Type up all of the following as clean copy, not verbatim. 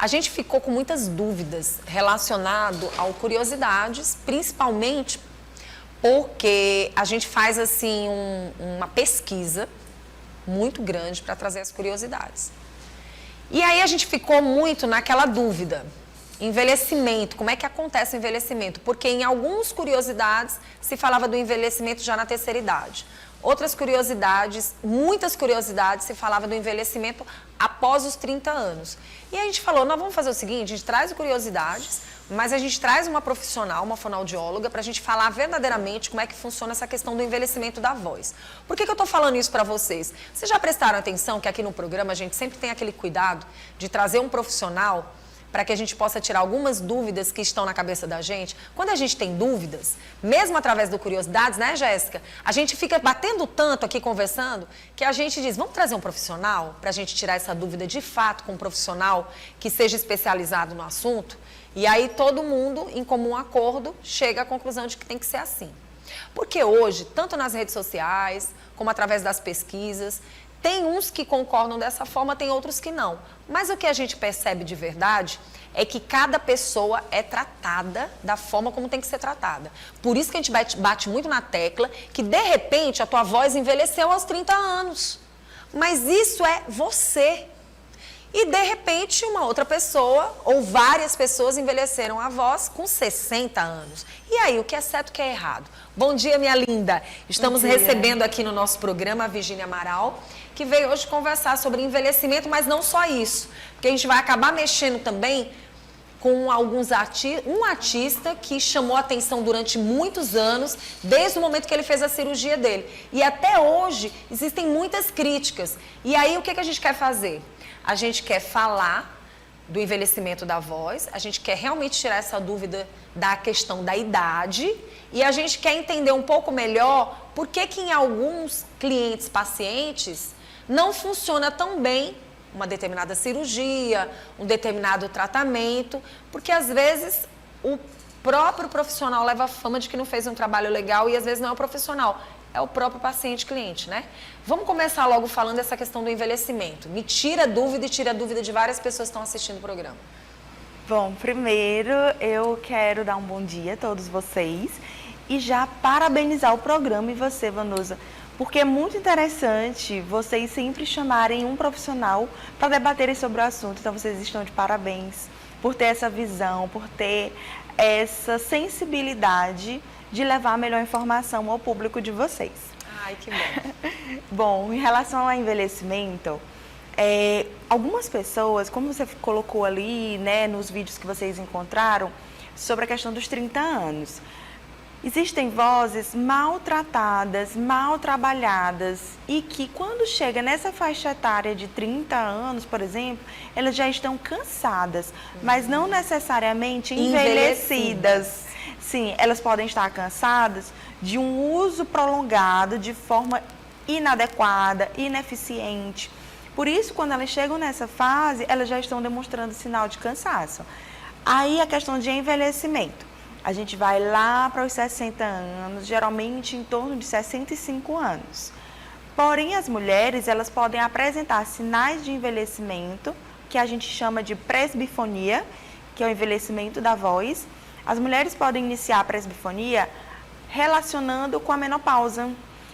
A gente ficou com muitas dúvidas relacionado ao curiosidades, principalmente porque a gente faz assim uma pesquisa muito grande para trazer as curiosidades. E aí a gente ficou muito naquela dúvida. Envelhecimento, como é que acontece o envelhecimento? Porque em algumas curiosidades se falava do envelhecimento já na terceira idade. Outras curiosidades, muitas curiosidades, se falava do envelhecimento após os 30 anos. E a gente falou, nós vamos fazer o seguinte, a gente traz curiosidades, mas a gente traz uma profissional, uma fonoaudióloga, para a gente falar verdadeiramente como é que funciona essa questão do envelhecimento da voz. Por que eu estou falando isso para vocês? Vocês já prestaram atenção que aqui no programa a gente sempre tem aquele cuidado de trazer um profissional para que a gente possa tirar algumas dúvidas que estão na cabeça da gente. Quando a gente tem dúvidas, mesmo através do Curiosidades, né, Jéssica? A gente fica batendo tanto aqui, conversando, que a gente diz, vamos trazer um profissional para a gente tirar essa dúvida de fato com um profissional que seja especializado no assunto? E aí todo mundo, em comum acordo, chega à conclusão de que tem que ser assim. Porque hoje, tanto nas redes sociais, como através das pesquisas, tem uns que concordam dessa forma, tem outros que não. Mas o que a gente percebe de verdade é que cada pessoa é tratada da forma como tem que ser tratada. Por isso que a gente bate muito na tecla que, de repente, a tua voz envelheceu aos 30 anos. Mas isso é você. E, de repente, uma outra pessoa ou várias pessoas envelheceram a voz com 60 anos. E aí, o que é certo e o que é errado? Bom dia, minha linda. Estamos recebendo aqui no nosso programa a Virgínia Amaral, que veio hoje conversar sobre envelhecimento, mas não só isso. Porque a gente vai acabar mexendo também com um artista que chamou a atenção durante muitos anos, desde o momento que ele fez a cirurgia dele. E até hoje existem muitas críticas. E aí, o que a gente quer fazer? A gente quer falar do envelhecimento da voz, a gente quer realmente tirar essa dúvida da questão da idade e a gente quer entender um pouco melhor por que em alguns clientes, pacientes, não funciona tão bem uma determinada cirurgia, um determinado tratamento, porque às vezes o próprio profissional leva a fama de que não fez um trabalho legal e às vezes não é o profissional, é o próprio paciente-cliente, né? Vamos começar logo falando dessa questão do envelhecimento. Me tira dúvida e tira dúvida de várias pessoas que estão assistindo o programa. Bom, primeiro eu quero dar um bom dia a todos vocês e já parabenizar o programa e você, Vanusa, porque é muito interessante vocês sempre chamarem um profissional para debaterem sobre o assunto. Então, vocês estão de parabéns por ter essa visão, por ter essa sensibilidade de levar a melhor informação ao público de vocês. Ai, que bom. Bom, em relação ao envelhecimento, algumas pessoas, como você colocou ali, né, nos vídeos que vocês encontraram, sobre a questão dos 30 anos. Existem vozes maltratadas, mal trabalhadas e que quando chega nessa faixa etária de 30 anos, por exemplo, elas já estão cansadas, mas não necessariamente envelhecidas. Sim, elas podem estar cansadas de um uso prolongado de forma inadequada, ineficiente. Por isso, quando elas chegam nessa fase, elas já estão demonstrando sinal de cansaço. Aí a questão de envelhecimento. A gente vai lá para os 60 anos, geralmente em torno de 65 anos. Porém, as mulheres, elas podem apresentar sinais de envelhecimento, que a gente chama de presbifonia, que é o envelhecimento da voz. As mulheres podem iniciar a presbifonia relacionando com a menopausa.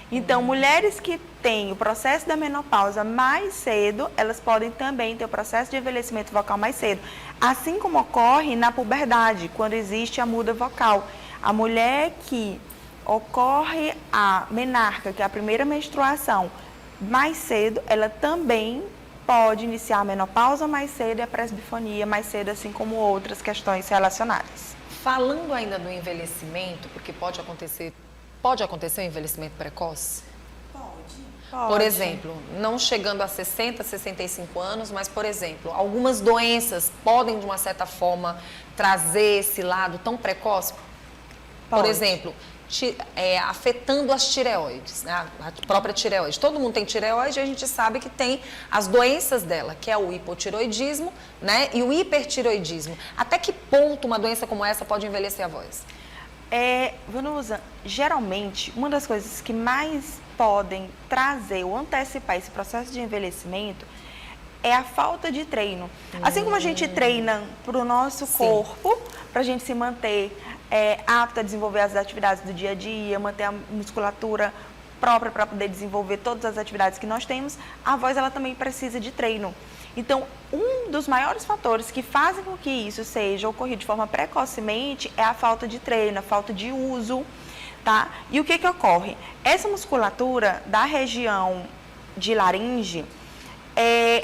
Então, mulheres que têm o processo da menopausa mais cedo, elas podem também ter o processo de envelhecimento vocal mais cedo. Assim como ocorre na puberdade, quando existe a muda vocal. A mulher que ocorre a menarca, que é a primeira menstruação, mais cedo, ela também pode iniciar a menopausa mais cedo e a presbifonia mais cedo, assim como outras questões relacionadas. Falando ainda do envelhecimento, porque pode acontecer o envelhecimento precoce? Pode. Por exemplo, não chegando a 60, 65 anos, mas, por exemplo, algumas doenças podem, de uma certa forma, trazer esse lado tão precoce? Pode. Por exemplo, afetando as tireoides, né? A própria tireoide. Todo mundo tem tireoide e a gente sabe que tem as doenças dela, que é o hipotireoidismo, né? E o hipertireoidismo. Até que ponto uma doença como essa pode envelhecer a voz? Vanusa, geralmente, uma das coisas que mais podem trazer ou antecipar esse processo de envelhecimento é a falta de treino. Assim como a gente treina para o nosso corpo, para a gente se manter apto a desenvolver as atividades do dia a dia, manter a musculatura própria para poder desenvolver todas as atividades que nós temos, a voz ela também precisa de treino. Então, um dos maiores fatores que fazem com que isso seja ocorrido de forma precocemente é a falta de treino, a falta de uso, tá? E o que ocorre? Essa musculatura da região de laringe,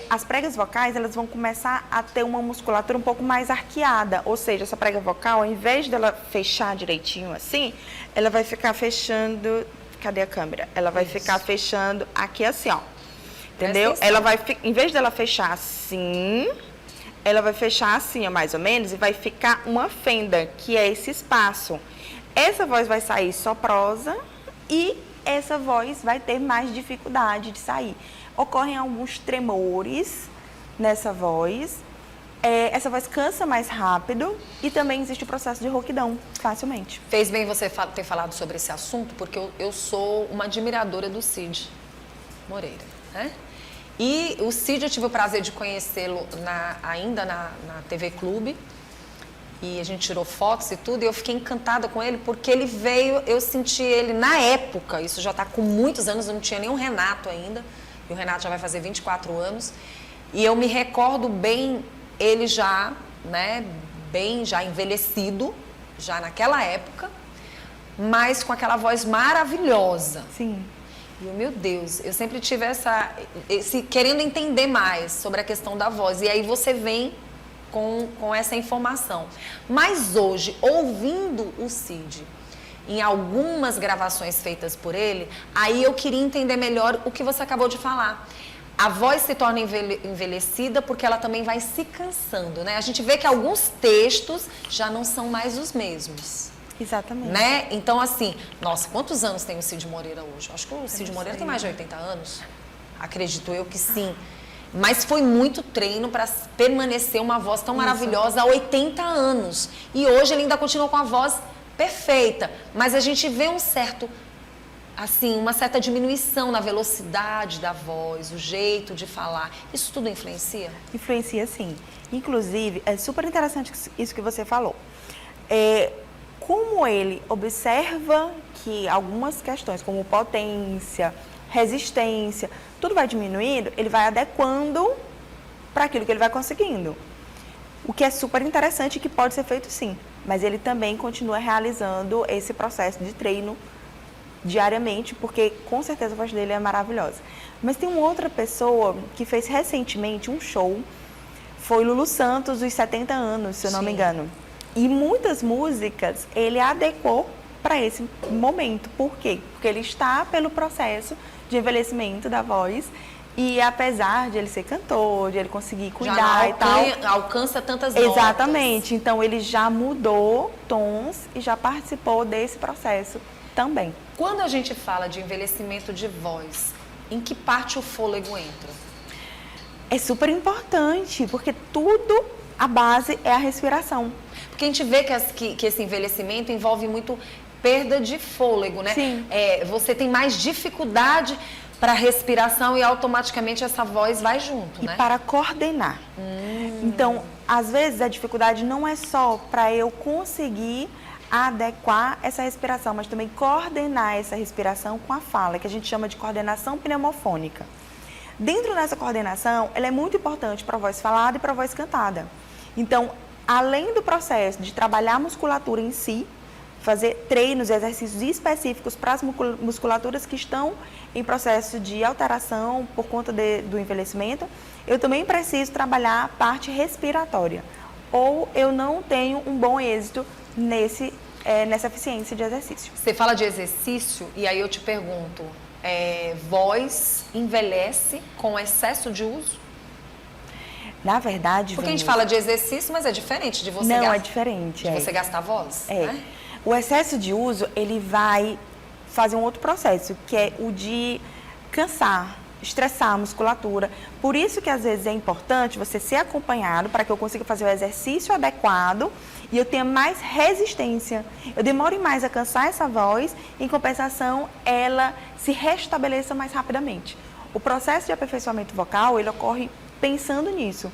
as pregas vocais, elas vão começar a ter uma musculatura um pouco mais arqueada, ou seja, essa prega vocal, ao invés dela fechar direitinho assim, ela vai ficar fechando, cadê a câmera? Ela vai ficar fechando aqui assim, ó, entendeu? Ela vai, em vez dela fechar assim, ela vai fechar assim, ó, mais ou menos, e vai ficar uma fenda, que é esse espaço. Essa voz vai sair soprosa e essa voz vai ter mais dificuldade de sair. Ocorrem alguns tremores nessa voz, essa voz cansa mais rápido e também existe o processo de rouquidão, facilmente. Fez bem você ter falado sobre esse assunto, porque eu sou uma admiradora do Cid Moreira, né? E o Cid, eu tive o prazer de conhecê-lo ainda na TV Clube, e a gente tirou fotos e tudo, e eu fiquei encantada com ele, porque ele veio, eu senti ele na época, isso já está com muitos anos, não tinha nem o Renato ainda, e o Renato já vai fazer 24 anos, e eu me recordo bem, ele já, né, bem já envelhecido, já naquela época, mas com aquela voz maravilhosa. Sim. E meu Deus, eu sempre tive querendo entender mais sobre a questão da voz, e aí você vem com essa informação. Mas hoje, ouvindo o Cid, em algumas gravações feitas por ele, aí eu queria entender melhor o que você acabou de falar. A voz se torna envelhecida porque ela também vai se cansando, né? A gente vê que alguns textos já não são mais os mesmos. Exatamente. Né? Então, assim, nossa, quantos anos tem o Cid Moreira hoje? Acho que o Cid Moreira tem mais de 80 anos. Acredito eu que sim. Mas foi muito treino para permanecer uma voz tão maravilhosa há 80 anos. E hoje ele ainda continua com a voz perfeita. Mas a gente vê uma certa diminuição na velocidade da voz, o jeito de falar. Isso tudo influencia? Influencia, sim. Inclusive, é super interessante isso que você falou. Como ele observa que algumas questões, como potência, resistência, tudo vai diminuindo, ele vai adequando para aquilo que ele vai conseguindo. O que é super interessante e que pode ser feito sim, mas ele também continua realizando esse processo de treino diariamente, porque com certeza a voz dele é maravilhosa. Mas tem uma outra pessoa que fez recentemente um show, foi Lulu Santos, os 70 anos, se eu não me engano. E muitas músicas ele adequou para esse momento. Por quê? Porque ele está pelo processo de envelhecimento da voz e apesar de ele ser cantor, de ele conseguir cuidar e tal... alcança tantas notas. Exatamente. Então, ele já mudou tons e já participou desse processo também. Quando a gente fala de envelhecimento de voz, em que parte o fôlego entra? É super importante, porque tudo, a base é a respiração. Porque a gente vê que esse envelhecimento envolve muito perda de fôlego, né? Sim. Você tem mais dificuldade para respiração e automaticamente essa voz vai junto, né? E para coordenar. Então, às vezes a dificuldade não é só para eu conseguir adequar essa respiração, mas também coordenar essa respiração com a fala, que a gente chama de coordenação pneumofônica. Dentro dessa coordenação, ela é muito importante para a voz falada e para a voz cantada. Então, além do processo de trabalhar a musculatura em si, fazer treinos e exercícios específicos para as musculaturas que estão em processo de alteração por conta do envelhecimento, eu também preciso trabalhar a parte respiratória. Ou eu não tenho um bom êxito nessa eficiência de exercício. Você fala de exercício e aí eu te pergunto, voz envelhece com excesso de uso? Na verdade, porque a gente fala de exercício, mas é diferente de você Não, é diferente. De você gastar a voz, né? O excesso de uso, ele vai fazer um outro processo, que é o de cansar, estressar a musculatura. Por isso que às vezes é importante você ser acompanhado para que eu consiga fazer o exercício adequado e eu tenha mais resistência. Eu demore mais a cansar essa voz, em compensação, ela se restabeleça mais rapidamente. O processo de aperfeiçoamento vocal, ele ocorre pensando nisso.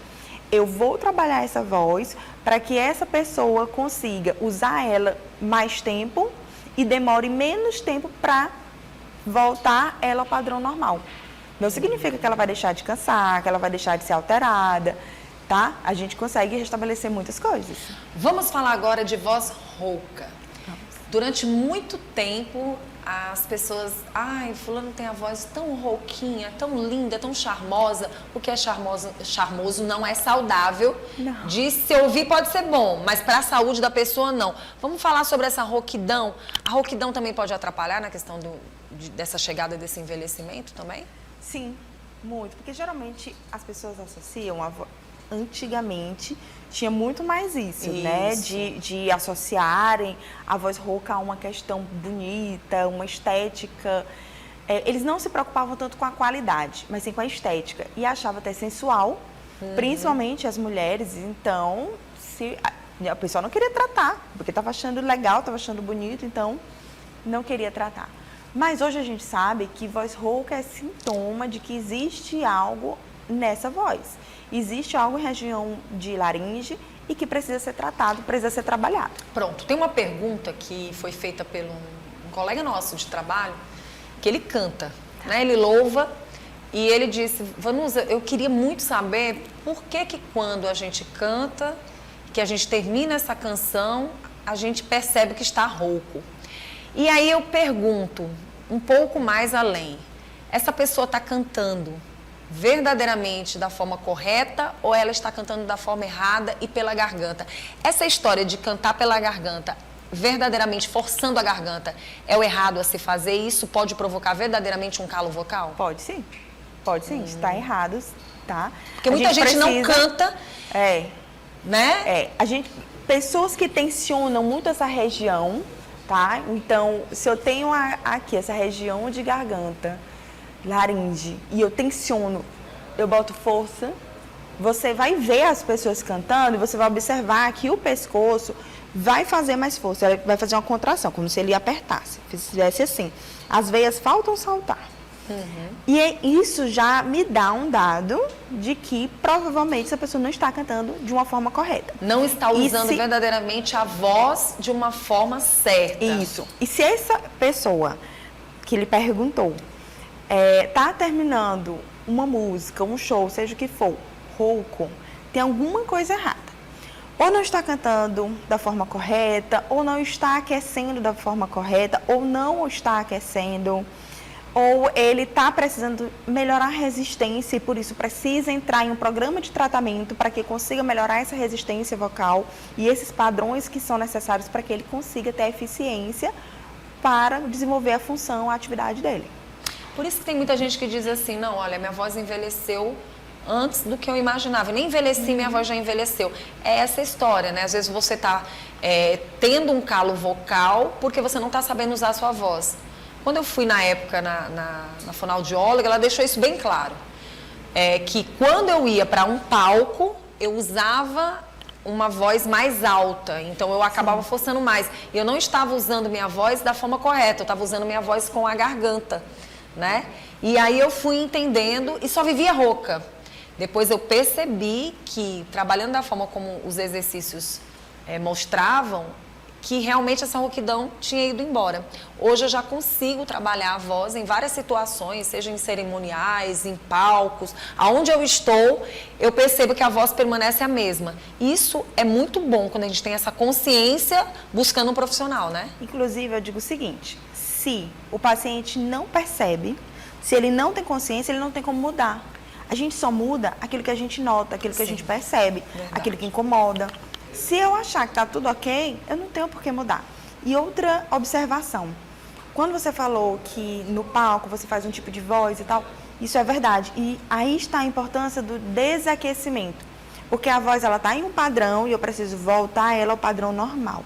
Eu vou trabalhar essa voz para que essa pessoa consiga usar ela mais tempo e demore menos tempo para voltar ela ao padrão normal. Não significa que ela vai deixar de cansar, que ela vai deixar de ser alterada, tá? A gente consegue restabelecer muitas coisas. Vamos falar agora de voz rouca. Durante muito tempo, as pessoas... Ai, fulano tem a voz tão rouquinha, tão linda, tão charmosa. O que é charmoso não é saudável. Não. De se ouvir pode ser bom, mas para a saúde da pessoa, não. Vamos falar sobre essa rouquidão. A rouquidão também pode atrapalhar na questão dessa chegada desse envelhecimento também? Sim, muito. Porque geralmente as pessoas associam a voz... Antigamente tinha muito mais isso, né? De associarem a voz rouca a uma questão bonita, uma estética. Eles não se preocupavam tanto com a qualidade, mas sim com a estética. E achavam até sensual, principalmente as mulheres. Então, a pessoa não queria tratar, porque estava achando legal, estava achando bonito, então não queria tratar. Mas hoje a gente sabe que voz rouca é sintoma de que existe algo nessa voz. Existe algo em região de laringe e que precisa ser tratado, precisa ser trabalhado. Pronto, tem uma pergunta que foi feita por um colega nosso de trabalho, que ele canta, né? Ele louva e ele disse, Vanusa, eu queria muito saber por que quando a gente canta, que a gente termina essa canção, a gente percebe que está rouco. E aí eu pergunto, um pouco mais além, essa pessoa está cantando verdadeiramente da forma correta ou ela está cantando da forma errada e pela garganta? Essa história de cantar pela garganta, verdadeiramente forçando a garganta, é o errado a se fazer? Isso pode provocar verdadeiramente um calo vocal? Pode sim, está errado, tá? Porque muita gente não canta, né? Pessoas que tensionam muito essa região, tá? Então, se eu tenho aqui essa região de garganta, laringe, e eu tensiono, eu boto força, você vai ver as pessoas cantando e você vai observar que o pescoço vai fazer mais força, ele vai fazer uma contração, como se ele apertasse, fizesse assim. As veias faltam saltar. E isso já me dá um dado de que provavelmente essa pessoa não está cantando de uma forma correta. Não está usando verdadeiramente a voz de uma forma certa. Isso. E se essa pessoa que lhe perguntou tá terminando uma música, um show, seja o que for, rouco, tem alguma coisa errada. Ou não está cantando da forma correta, ou não está aquecendo da forma correta, ou não está aquecendo, ou ele está precisando melhorar a resistência e por isso precisa entrar em um programa de tratamento para que consiga melhorar essa resistência vocal e esses padrões que são necessários para que ele consiga ter eficiência para desenvolver a função, a atividade dele. Por isso que tem muita gente que diz assim, não, olha, minha voz envelheceu antes do que eu imaginava. Eu nem envelheci, minha voz já envelheceu. É essa história, né? Às vezes você está tendo um calo vocal porque você não está sabendo usar a sua voz. Quando eu fui na época na fonoaudióloga, ela deixou isso bem claro. Que quando eu ia para um palco, eu usava uma voz mais alta, então eu acabava forçando mais. E eu não estava usando minha voz da forma correta, eu estava usando minha voz com a garganta, né? E aí eu fui entendendo e só vivia rouca. Depois eu percebi que, trabalhando da forma como os exercícios mostravam, que realmente essa rouquidão tinha ido embora. Hoje eu já consigo trabalhar a voz em várias situações, seja em cerimoniais, em palcos, aonde eu estou, eu percebo que a voz permanece a mesma. Isso é muito bom quando a gente tem essa consciência buscando um profissional, né? Inclusive, eu digo o seguinte, se o paciente não percebe, se ele não tem consciência, ele não tem como mudar. A gente só muda aquilo que a gente nota, aquilo que a gente percebe, aquilo que incomoda. Se eu achar que está tudo ok, eu não tenho por que mudar. E outra observação, quando você falou que no palco você faz um tipo de voz e tal, isso é verdade. E aí está a importância do desaquecimento. Porque a voz ela está em um padrão e eu preciso voltar ela ao padrão normal.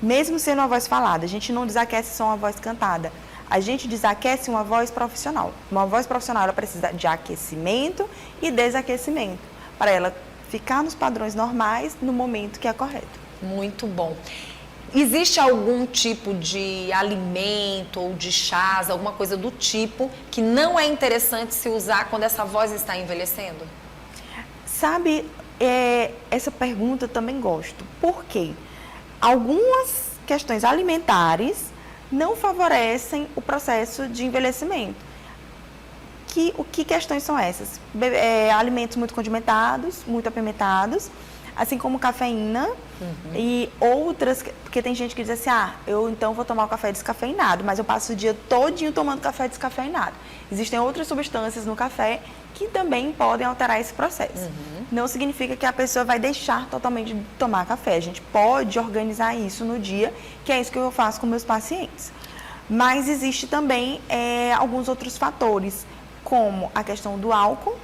Mesmo sendo uma voz falada, a gente não desaquece só uma voz cantada. A gente desaquece uma voz profissional. Uma voz profissional ela precisa de aquecimento e desaquecimento para ela ficar nos padrões normais no momento que é correto. Muito bom. Existe algum tipo de alimento ou de chás, alguma coisa do tipo, que não é interessante se usar quando essa voz está envelhecendo? Sabe, essa pergunta eu também gosto. Por quê? Algumas questões alimentares não favorecem o processo de envelhecimento. Que questões são essas? Alimentos muito condimentados, muito apimentados, assim como cafeína e outras, porque tem gente que diz assim, eu então vou tomar o café descafeinado, mas eu passo o dia todinho tomando café descafeinado. Existem outras substâncias no café que também podem alterar esse processo. Não significa que a pessoa vai deixar totalmente de tomar café. A gente pode organizar isso no dia, que é isso que eu faço com meus pacientes. Mas existe também alguns outros fatores, como a questão do álcool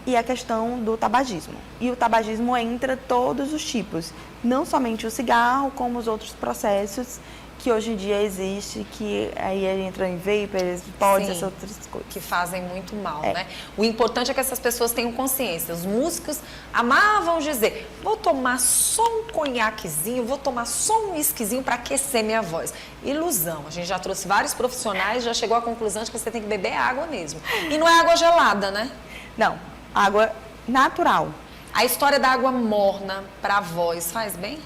e a questão do tabagismo. E o tabagismo entra todos os tipos, não somente o cigarro, como os outros processos que hoje em dia existe, que aí entra em vapers, pods, essas outras coisas. Que fazem muito mal, né? O importante é que essas pessoas tenham consciência. Os músicos amavam dizer, vou tomar só um conhaquezinho, vou tomar só um whiskyzinho para aquecer minha voz. Ilusão. A gente já trouxe vários profissionais, já chegou à conclusão de que você tem que beber água mesmo. E não é água gelada, né? Não, água natural. A história da água morna para a voz faz bem?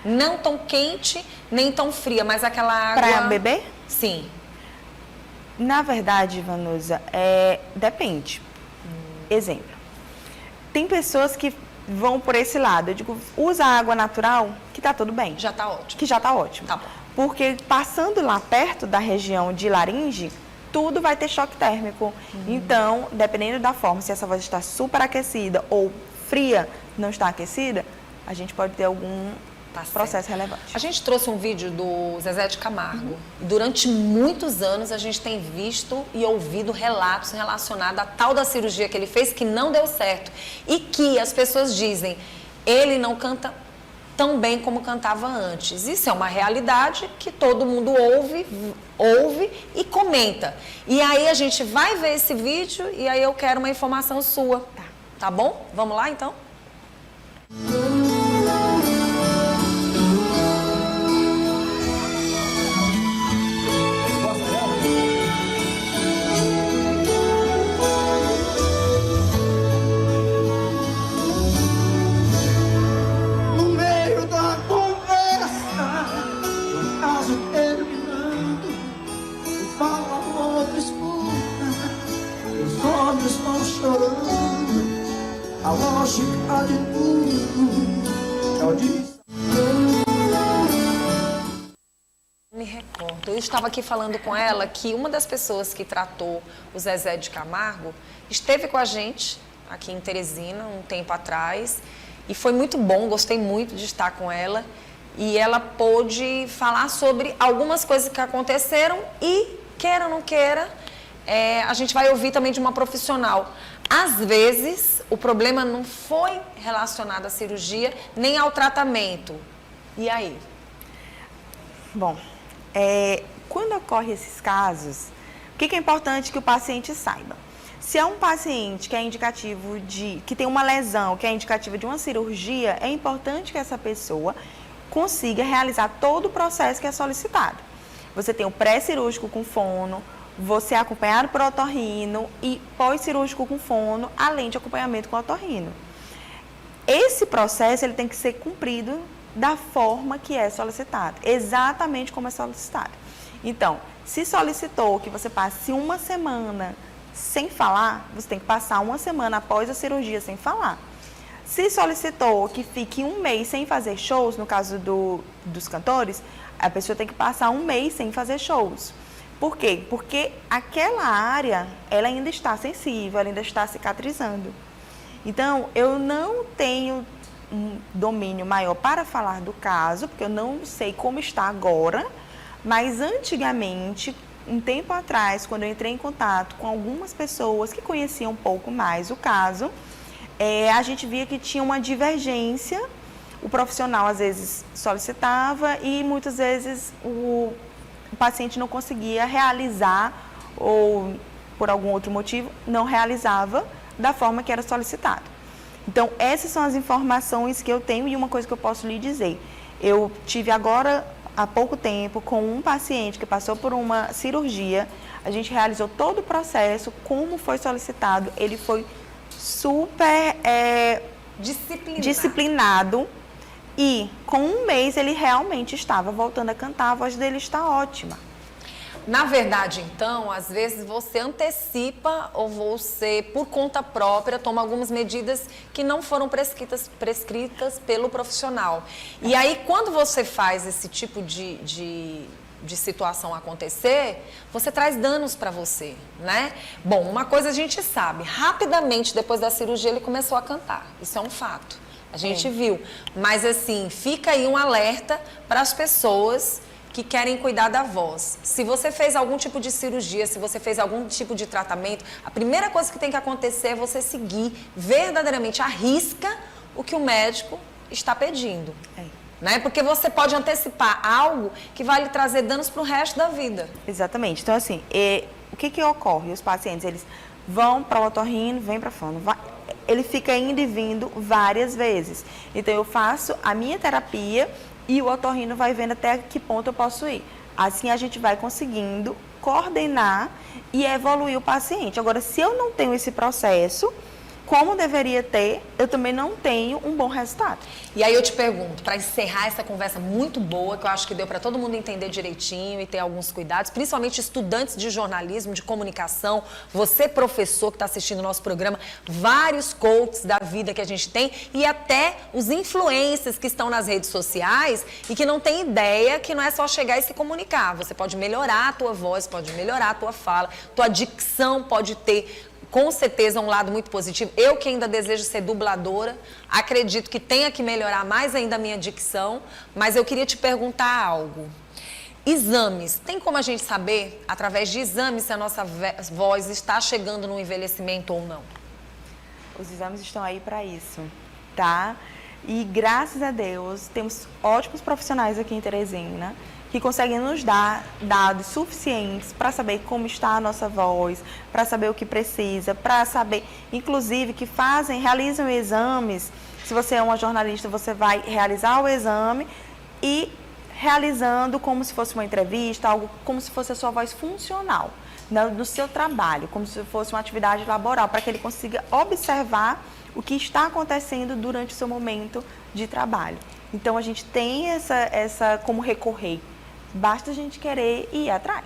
Não tão quente, nem tão fria, mas aquela água... Para beber? Sim. Na verdade, Vanusa, depende. Exemplo. Tem pessoas que vão por esse lado. Eu digo, usa água natural, que tá tudo bem. Já tá ótimo. Que já tá ótimo. Tá bom. Porque passando lá perto da região de laringe, tudo vai ter choque térmico. Então, dependendo da forma, se essa voz está super aquecida ou fria, não está aquecida, a gente pode ter algum processo relevante. A gente trouxe um vídeo do Zezé de Camargo. Durante muitos anos a gente tem visto e ouvido relatos relacionados à tal da cirurgia que ele fez que não deu certo. E que as pessoas dizem, ele não canta tão bem como cantava antes. Isso é uma realidade que todo mundo ouve e comenta. E aí a gente vai ver esse vídeo e aí eu quero uma informação sua. Tá bom? Vamos lá então? A lógica de tudo é o de... Me recordo. Eu estava aqui falando com ela que uma das pessoas que tratou o Zezé de Camargo esteve com a gente aqui em Teresina um tempo atrás e foi muito bom, gostei muito de estar com ela e ela pôde falar sobre algumas coisas que aconteceram e, queira ou não queira, a gente vai ouvir também de uma profissional. Às vezes, o problema não foi relacionado à cirurgia, nem ao tratamento. E aí? Bom, quando ocorrem esses casos, o que é importante que o paciente saiba? Se é um paciente que é indicativo que tem uma lesão, que é indicativo de uma cirurgia, é importante que essa pessoa consiga realizar todo o processo que é solicitado. Você tem o pré-cirúrgico com fono, você é acompanhado por otorrino e pós-cirúrgico com fono, além de acompanhamento com otorrino. Esse processo ele tem que ser cumprido da forma que é solicitado, exatamente como é solicitado. Então, se solicitou que você passe uma semana sem falar, você tem que passar uma semana após a cirurgia sem falar. Se solicitou que fique um mês sem fazer shows, no caso dos cantores, a pessoa tem que passar um mês sem fazer shows. Por quê? Porque aquela área, ela ainda está sensível, ela ainda está cicatrizando. Então, eu não tenho um domínio maior para falar do caso, porque eu não sei como está agora, mas antigamente, um tempo atrás, quando eu entrei em contato com algumas pessoas que conheciam um pouco mais o caso, a gente via que tinha uma divergência, o profissional às vezes solicitava e muitas vezes o paciente não conseguia realizar ou, por algum outro motivo, não realizava da forma que era solicitado. Então, essas são as informações que eu tenho e uma coisa que eu posso lhe dizer. Eu tive agora, há pouco tempo, com um paciente que passou por uma cirurgia, a gente realizou todo o processo, como foi solicitado, ele foi super disciplinado. E com um mês ele realmente estava voltando a cantar, a voz dele está ótima. Na verdade, então, às vezes você antecipa ou você, por conta própria, toma algumas medidas que não foram prescritas pelo profissional. E aí, quando você faz esse tipo de situação acontecer, você traz danos para você, né? Bom, uma coisa a gente sabe, rapidamente depois da cirurgia ele começou a cantar, isso é um fato, a gente viu. Mas assim, fica aí um alerta para as pessoas que querem cuidar da voz. Se você fez algum tipo de cirurgia, se você fez algum tipo de tratamento, a primeira coisa que tem que acontecer é você seguir verdadeiramente à risca o que o médico está pedindo. Né? Porque você pode antecipar algo que vai lhe trazer danos para o resto da vida. Exatamente. Então, assim, o que ocorre? Os pacientes, eles vão para o otorrino, vêm para a fono. Ele fica indo e vindo várias vezes. Então, eu faço a minha terapia e o otorrino vai vendo até que ponto eu posso ir. Assim, a gente vai conseguindo coordenar e evoluir o paciente. Agora, se eu não tenho esse processo, como deveria ter, eu também não tenho um bom resultado. E aí eu te pergunto, para encerrar essa conversa muito boa, que eu acho que deu para todo mundo entender direitinho e ter alguns cuidados, principalmente estudantes de jornalismo, de comunicação, você professor que está assistindo o nosso programa, vários coaches da vida que a gente tem e até os influencers que estão nas redes sociais e que não têm ideia que não é só chegar e se comunicar. Você pode melhorar a tua voz, pode melhorar a tua fala, tua dicção pode ter com certeza um lado muito positivo. Eu que ainda desejo ser dubladora, acredito que tenha que melhorar mais ainda a minha dicção, mas eu queria te perguntar algo. Exames, tem como a gente saber, através de exames, se a nossa voz está chegando no envelhecimento ou não? Os exames estão aí para isso, tá? E graças a Deus, temos ótimos profissionais aqui em Teresina, que conseguem nos dar dados suficientes para saber como está a nossa voz, para saber o que precisa, para saber, inclusive, que realizam exames. Se você é uma jornalista, você vai realizar o exame e realizando como se fosse uma entrevista, algo como se fosse a sua voz funcional no seu trabalho, como se fosse uma atividade laboral, para que ele consiga observar o que está acontecendo durante o seu momento de trabalho. Então, a gente tem essa como recorrer. Basta a gente querer ir atrás.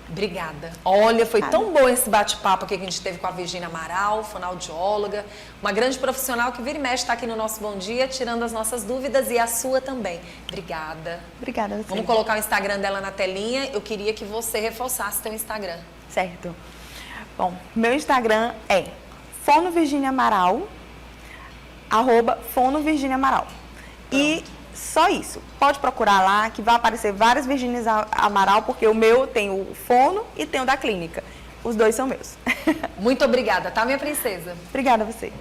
Obrigada. Olha, foi tão bom esse bate-papo aqui que a gente teve com a Virgínia Amaral, fonoaudióloga, uma grande profissional que vira e mexe está aqui no nosso Bom Dia, tirando as nossas dúvidas e a sua também. Obrigada. Obrigada a você. Vamos colocar o Instagram dela na telinha. Eu queria que você reforçasse seu Instagram. Certo. Bom, meu Instagram é fonovirginiamaral, @fonovirginiamaral. E só isso. Pode procurar lá, que vai aparecer várias Virgínias Amaral, porque o meu tem o fono e tem o da clínica. Os dois são meus. Muito obrigada, tá, minha princesa? Obrigada a você.